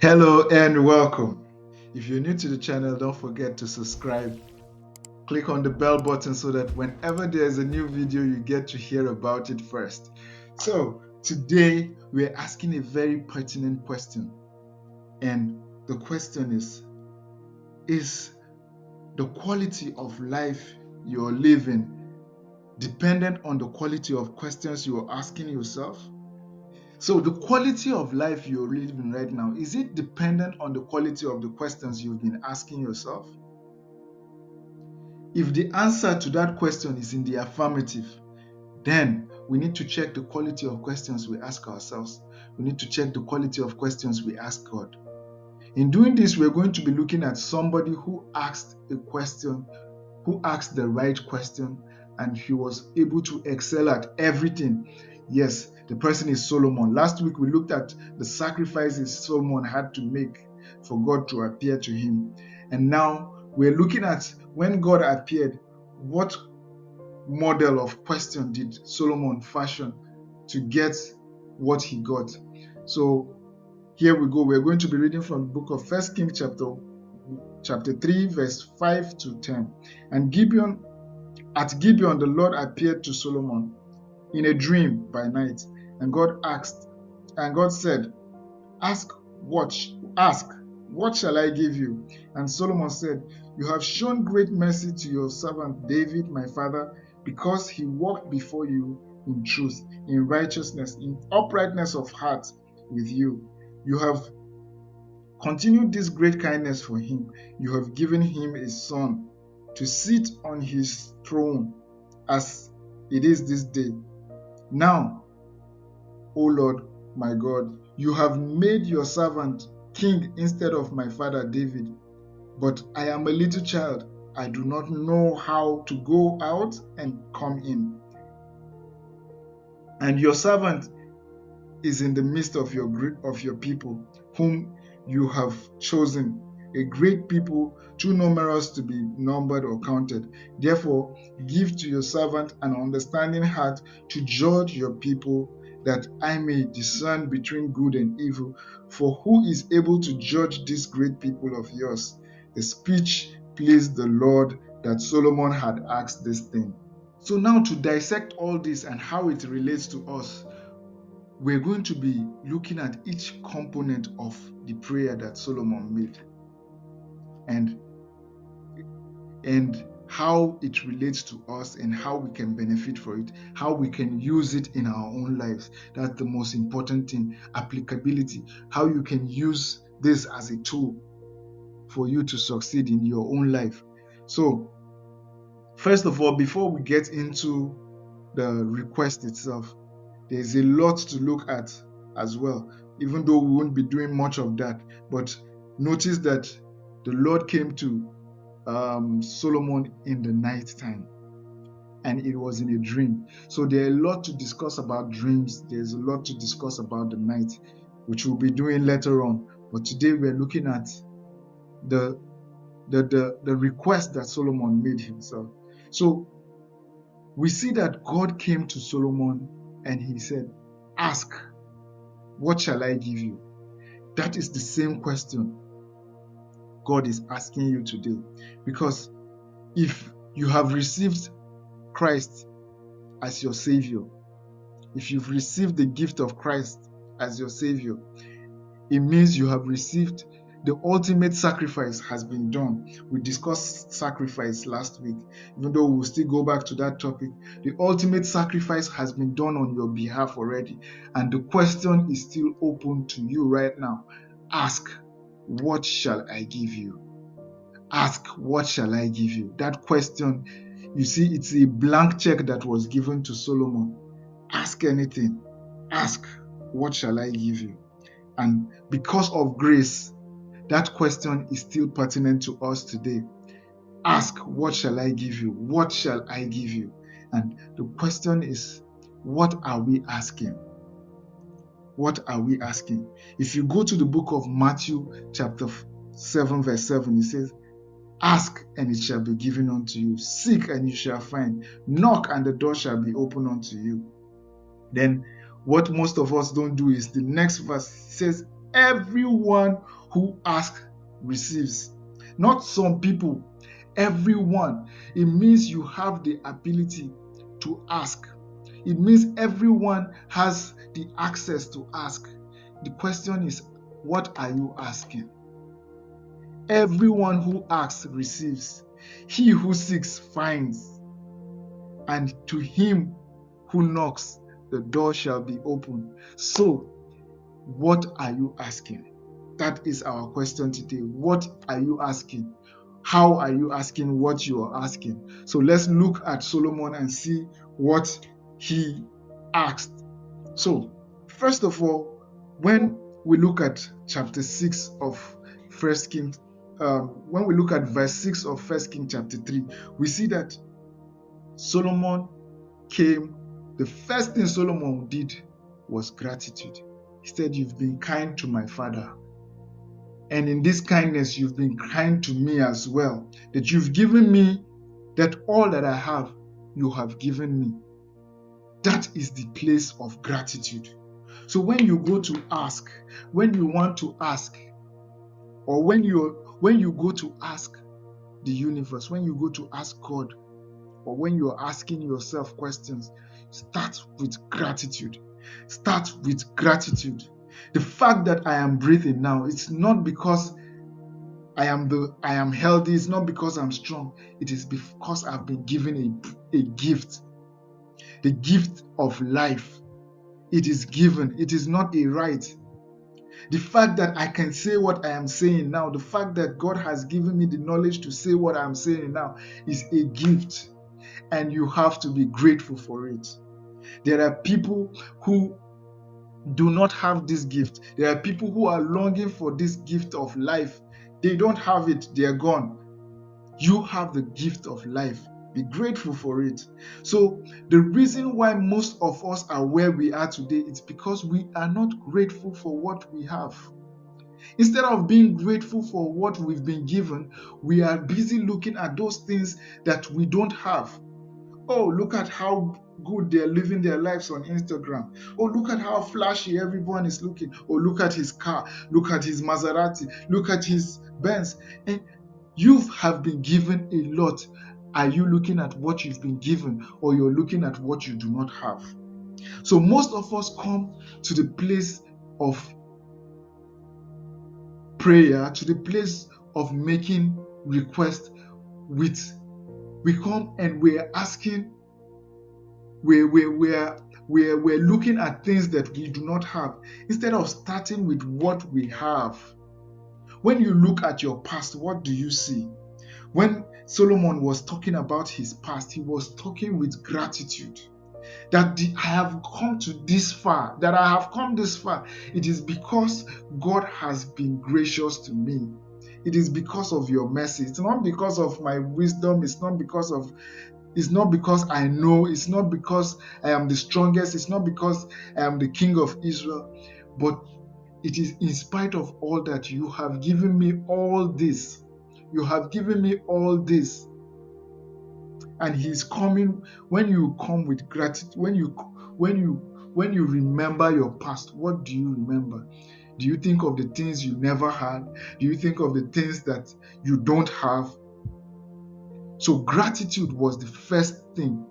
Hello and welcome. If you're new to the channel, don't forget to subscribe. Click on the bell button so that whenever there's a new video, you get to hear about it first. So, today we're asking a very pertinent question. And the question is the quality of life you're living dependent on the quality of questions you're asking yourself? So the quality of life you're living right now, is it dependent on the quality of the questions you've been asking yourself? If the answer to that question is in the affirmative, then we need to check the quality of questions we ask ourselves. We need to check the quality of questions we ask God. In doing this, we're going to be looking at somebody who asked a question, who asked the right question, and he was able to excel at everything. Yes, the person is Solomon. Last week we looked at the sacrifices Solomon had to make for God to appear to him. And now we're looking at when God appeared, what model of question did Solomon fashion to get what he got? So here we go. We're going to be reading from the book of First Kings chapter 3, verse 5 to 10. And at Gibeon, the Lord appeared to Solomon in a dream by night, and God said, Ask what shall I give you? And Solomon said, You have shown great mercy to your servant David, my father, because he walked before you in truth, in righteousness, in uprightness of heart with you. You have continued this great kindness for him. You have given him a son to sit on his throne as it is this day. Now, O Lord my God, you have made your servant king instead of my father David. But I am a little child. I do not know how to go out and come in. And your servant is in the midst of your people, whom you have chosen, a great people, too numerous to be numbered or counted. Therefore, give to your servant an understanding heart to judge your people, that I may discern between good and evil. For who is able to judge this great people of yours? The speech pleased the Lord that Solomon had asked this thing. So now to dissect all this and how it relates to us, we're going to be looking at each component of the prayer that Solomon made and how it relates to us and how we can benefit from it, how we can use it in our own lives. That's the most important thing. Applicability, how you can use this as a tool for you to succeed in your own life. So first of all, before we get into the request itself, there's a lot to look at as well, even though we won't be doing much of that. But notice that the Lord came to Solomon in the night time, and it was in a dream. So there's a lot to discuss about dreams. There's a lot to discuss about the night, which we'll be doing later on. But today we're looking at the request that Solomon made himself. So we see that God came to Solomon and he said, Ask, what shall I give you? That is the same question God is asking you today. Because if you have received Christ as your Savior, if you've received the gift of Christ as your Savior, it means you have received the ultimate sacrifice has been done. We discussed sacrifice last week, even though we'll still go back to that topic. The ultimate sacrifice has been done on your behalf already, and the question is still open to you right now. Ask, what shall I give you? Ask, what shall I give you? That question, you see, it's a blank check that was given to Solomon. Ask anything. Ask, what shall I give you? And because of grace, that question is still pertinent to us today. Ask, what shall I give you? What shall I give you? And the question is, what are we asking? What are we asking? If you go to the book of Matthew, chapter 7, verse 7, it says, Ask and it shall be given unto you. Seek and you shall find. Knock and the door shall be opened unto you. Then what most of us don't do is the next verse says, Everyone who asks receives. Not some people, everyone. It means you have the ability to ask. It means everyone has the access to ask. The question is, what are you asking? Everyone who asks receives. He who seeks finds. And to him who knocks, the door shall be opened. So, what are you asking? That is our question today. What are you asking? How are you asking what you are asking? So let's look at Solomon and see what he asked. So, first of all, when we look at chapter 6 of First King, when we look at verse 6 of First King chapter 3, we see that Solomon came, the first thing Solomon did was gratitude. He said, "You've been kind to my father. And in this kindness, you've been kind to me as well. That you've given me, that all that I have, you have given me." That is the place of gratitude. So when you go to ask, when you want to ask, or when you go to ask the universe, when you go to ask God, or when you're asking yourself questions, start with gratitude. Start with gratitude. The fact that I am breathing now, it's not because I am healthy, it's not because I'm strong. It is because I've been given a gift, the gift of life. It is given, it is not a right. The fact that I can say what I am saying now, the fact that God has given me the knowledge to say what I'm saying now is a gift, and you have to be grateful for it. There are people who do not have this gift. There are people who are longing for this gift of life. They don't have it, they are gone. You have the gift of life. Be grateful for it. So, the reason why most of us are where we are today is because we are not grateful for what we have. Instead of being grateful for what we've been given, we are busy looking at those things that we don't have. Oh, look at how good they're living their lives on Instagram. Oh, look at how flashy everyone is looking. Oh, look at his car. Look at his Maserati. Look at his Benz. And you have been given a lot. Are you looking at what you've been given, or you're looking at what you do not have? So most of us come to the place of prayer, to the place of making requests with, we come and we're asking, we're looking at things that we do not have, instead of starting with what we have. When you look at your past, what do you see? When Solomon was talking about his past, he was talking with gratitude. That I have come to this far, that I have come this far, it is because God has been gracious to me. It is because of your mercy. It's not because of my wisdom. It's not because I know. It's not because I am the strongest. It's not because I am the king of Israel. But it is in spite of all that you have given me all this. You have given me all this. And he's coming. When you come with gratitude, when you remember your past, what do you remember? Do you think of the things you never had? Do you think of the things that you don't have? So gratitude was the first thing.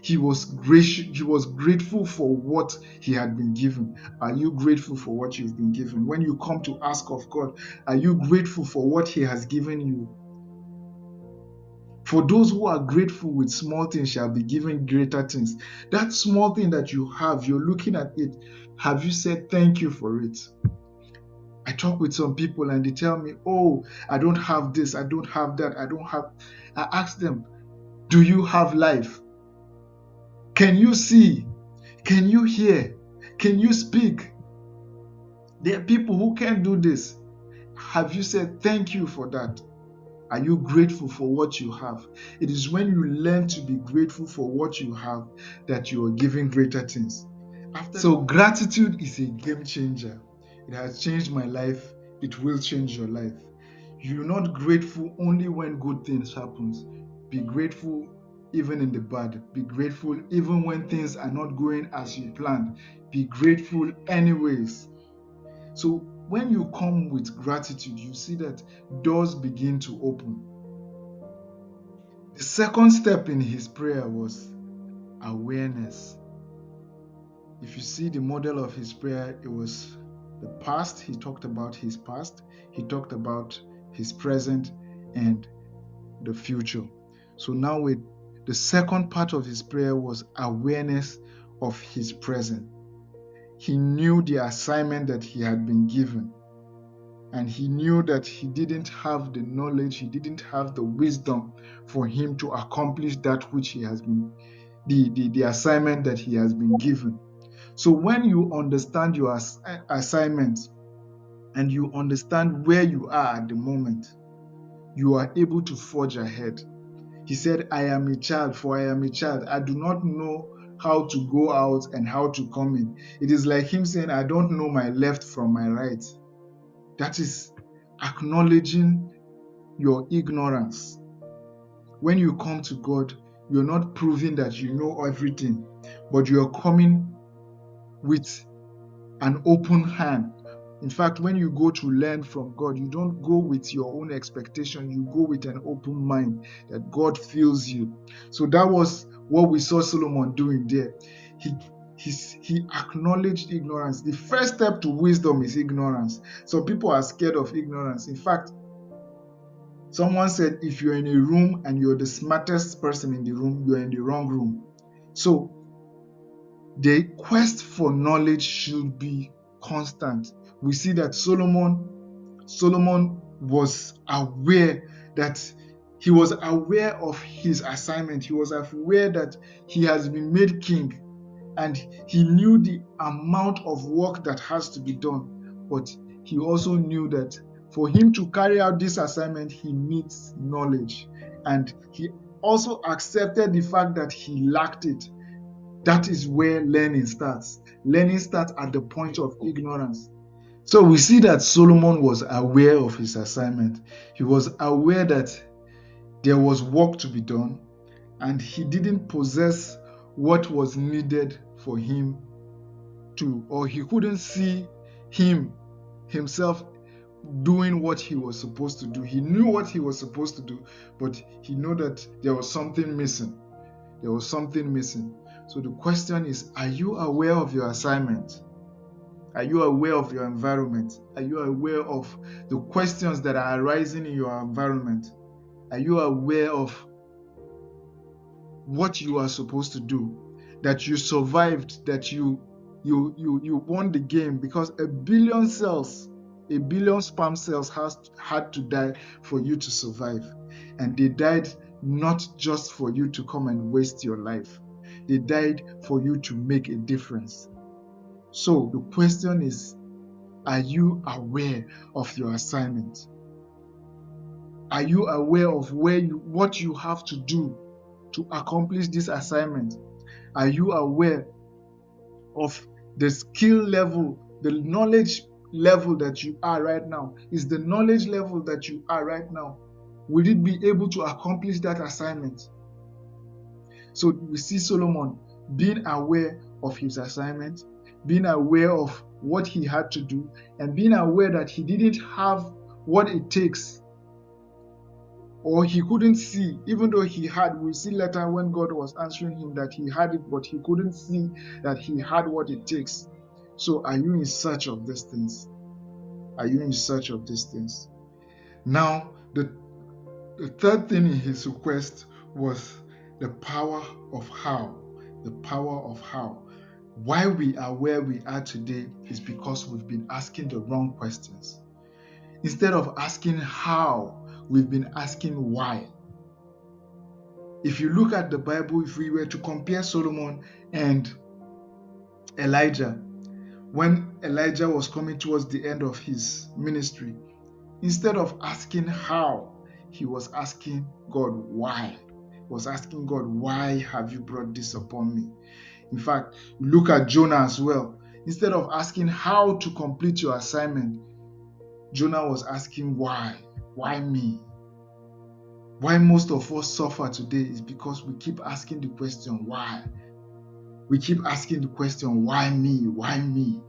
He was gracious, he was grateful for what he had been given. Are you grateful for what you've been given? When you come to ask of God, are you grateful for what he has given you? For those who are grateful with small things shall be given greater things. That small thing that you have, you're looking at it. Have you said thank you for it? I talk with some people and they tell me, "Oh, I don't have this, I don't have that, I don't have." I ask them, "Do you have life? Can you see? Can you hear? Can you speak?" There are people who can't do this. Have you said thank you for that? Are you grateful for what you have? It is when you learn to be grateful for what you have that you are given greater things. So gratitude is a game changer. It has changed my life. It will change your life. You're not grateful only when good things happen. Be grateful even in the bad. Be grateful even when things are not going as you planned. Be grateful anyways. So when you come with gratitude, you see that doors begin to open. The second step in his prayer was awareness. If you see the model of his prayer, it was the past. He talked about his past, he talked about his present, and the future. So now with the second part of his prayer was awareness of his present. He knew the assignment that he had been given, and he knew that he didn't have the knowledge, he didn't have the wisdom for him to accomplish that which he has been, the assignment that he has been given. So when you understand your assignment and you understand where you are at the moment, you are able to forge ahead. He said, I am a child, for I am a child. I do not know how to go out and how to come in. It is like him saying, I don't know my left from my right. That is acknowledging your ignorance. When you come to God, you're not proving that you know everything, but you're coming with an open hand. In fact, when you go to learn from God, you don't go with your own expectation, you go with an open mind that God fills you. So that was what we saw Solomon doing there. He acknowledged ignorance. The first step to wisdom is ignorance. So people are scared of ignorance. In fact, someone said if you're in a room and you're the smartest person in the room, you're in the wrong room. So the quest for knowledge should be constant. We see that Solomon was aware that he was aware of his assignment. He was aware that he has been made king, and he knew the amount of work that has to be done. But he also knew that for him to carry out this assignment, he needs knowledge. And he also accepted the fact that he lacked it. That is where learning starts. Learning starts at the point of ignorance. So we see that Solomon was aware of his assignment. He was aware that there was work to be done, and he didn't possess what was needed for him to, or he couldn't see himself doing what he was supposed to do. He knew what he was supposed to do, but he knew that there was something missing. There was something missing. So the question is, are you aware of your assignment? Are you aware of your environment? Are you aware of the questions that are arising in your environment? Are you aware of what you are supposed to do? That you survived, that you won the game, because a billion sperm cells had to die for you to survive. And they died not just for you to come and waste your life. They died for you to make a difference. So the question is, are you aware of your assignment? Are you aware of what you have to do to accomplish this assignment? Are you aware of the skill level, the knowledge level that you are right now? Is the knowledge level that you are right now, will it be able to accomplish that assignment? So we see Solomon being aware of his assignment, being aware of what he had to do, and being aware that he didn't have what it takes, or he couldn't see, even though he had. We see later when God was answering him that he had it, but he couldn't see that he had what it takes. So are you in search of these things? Are you in search of these things? Now, the third thing in his request was the power of how. The power of how. Why we are where we are today is because we've been asking the wrong questions. Instead of asking how, we've been asking why. If you look at the Bible, if we were to compare Solomon and Elijah, when Elijah was coming towards the end of his ministry, instead of asking how, he was asking God why. He was asking God, why have you brought this upon me? In fact, look at Jonah as well. Instead of asking how to complete your assignment, Jonah was asking why. Why me? Why most of us suffer today is because we keep asking the question why. We keep asking the question, why me? Why me?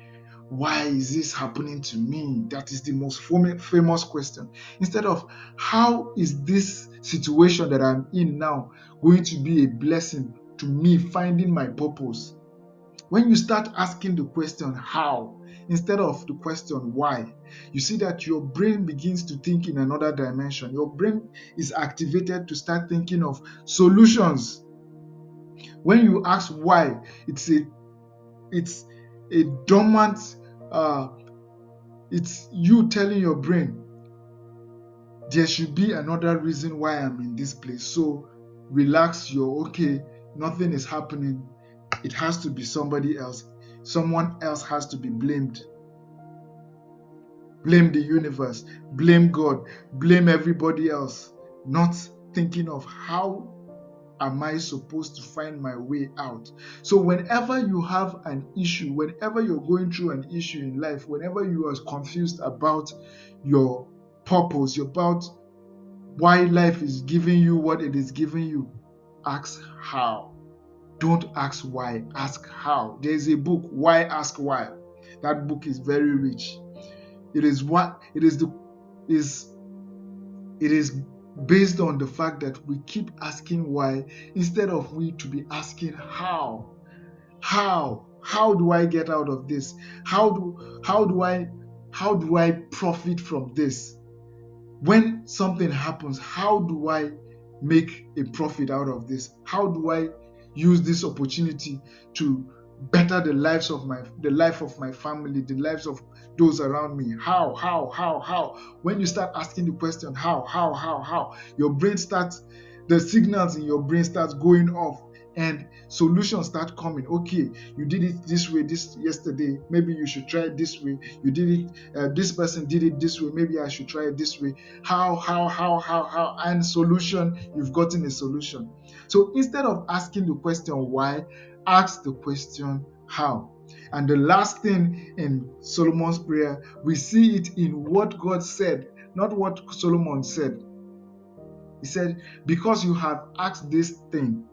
why is this happening to me? That is the most famous question. Instead of, how is this situation that I'm in now going to be a blessing to me finding my purpose? When you start asking the question how instead of the question why, you see that your brain begins to think in another dimension. Your brain is activated to start thinking of solutions. When you ask why, it's a dormant, uh, it's you telling your brain there should be another reason why I'm in this place. So relax, you're okay, nothing is happening. It has to be somebody else. Someone else has to be blamed. Blame the universe, blame God, blame everybody else. Not thinking of how am I supposed to find my way out. So whenever you have an issue, whenever you're going through an issue in life, whenever you are confused about your purpose, about why life is giving you what it is giving you, ask how. Don't ask why, ask how. There's a book, Why Ask Why. That book is very rich. It is based on the fact that we keep asking why instead of we to be asking how. How do I get out of this? How do I profit from this? When something happens, how do I make a profit out of this? How do I use this opportunity to better the life of my family, the lives of those around me? How? When you start asking the question how, your brain starts, the signals in your brain starts going off and solutions start coming. Okay, you did it this way this yesterday, maybe you should try it this way. You did it, this person did it this way, maybe I should try it this way. How, and solution, you've gotten a solution. So instead of asking the question why, ask the question how. And the last thing in Solomon's prayer, we see it in what God said, not what Solomon said. He said, because you have asked this thing.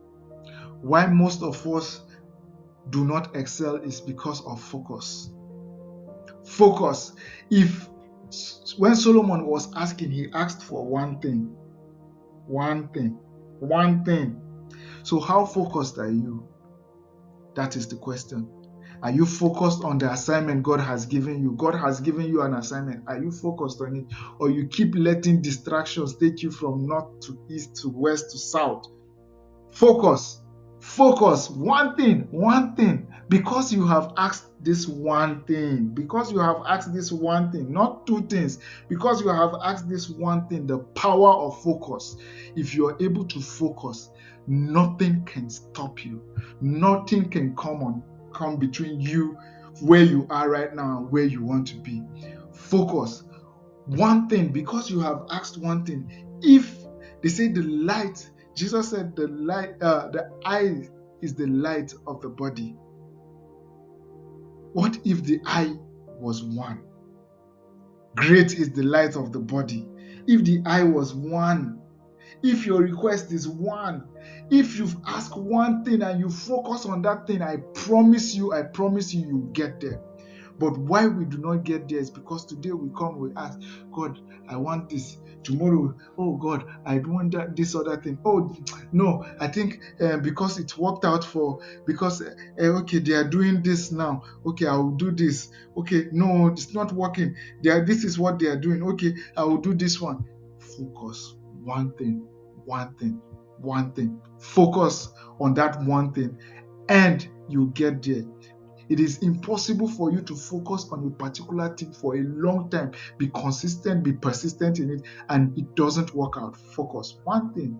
Why most of us do not excel is because of focus. Focus. When Solomon was asking, he asked for one thing. So how focused are you? That is the question. Are you focused on the assignment God has given you? God has given you an assignment. Are you focused on it? Or you keep letting distractions take you from north to east to west to south? Focus. One thing. Because you have asked this one thing. Not two things. Because you have asked this one thing, the power of focus. If you are able to focus, nothing can stop you. Nothing can come between you, where you are right now and where you want to be. Focus. One thing, because you have asked one thing. If they say the light, Jesus said the eye is the light of the body. What if the eye was one? Great is the light of the body. If the eye was one, if your request is one, if you've asked one thing and you focus on that thing, I promise you, you get there. But why we do not get there is because today we come, we ask, God, I want this. Tomorrow, oh God, I want this other thing. Oh no, I think because it worked out because okay, they are doing this now. Okay, I will do this. Okay, no, it's not working. This is what they are doing. Okay, I will do this one. Focus. One thing. Focus on that one thing, and you get there. It is impossible for you to focus on a particular thing for a long time, be consistent, be persistent in it, and it doesn't work out. Focus. One thing.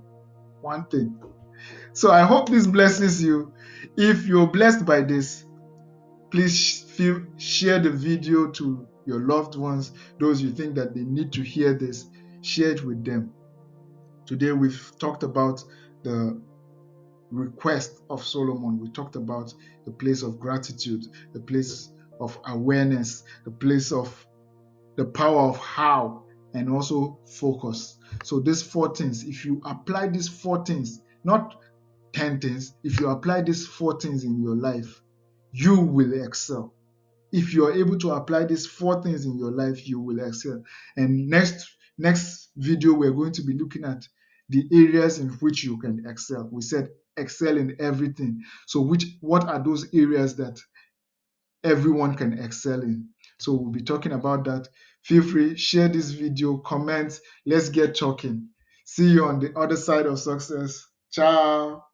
So I hope this blesses you. If you're blessed by this, please share the video to your loved ones, those you think that they need to hear this. Share it with them. Today we've talked about the request of Solomon. We talked about the place of gratitude, the place of awareness, the place of the power of how, and also focus. So these 4 things, if you apply these 4 things, not 10 things, if you apply these 4 things in your life, you will excel. If you are able to apply these four things in your life, you will excel. And next video, we're going to be looking at the areas in which you can excel. We said excel in everything. So what are those areas that everyone can excel in? So we'll be talking about that. Feel free, share this video, comment. Let's get talking. See you on the other side of success. Ciao.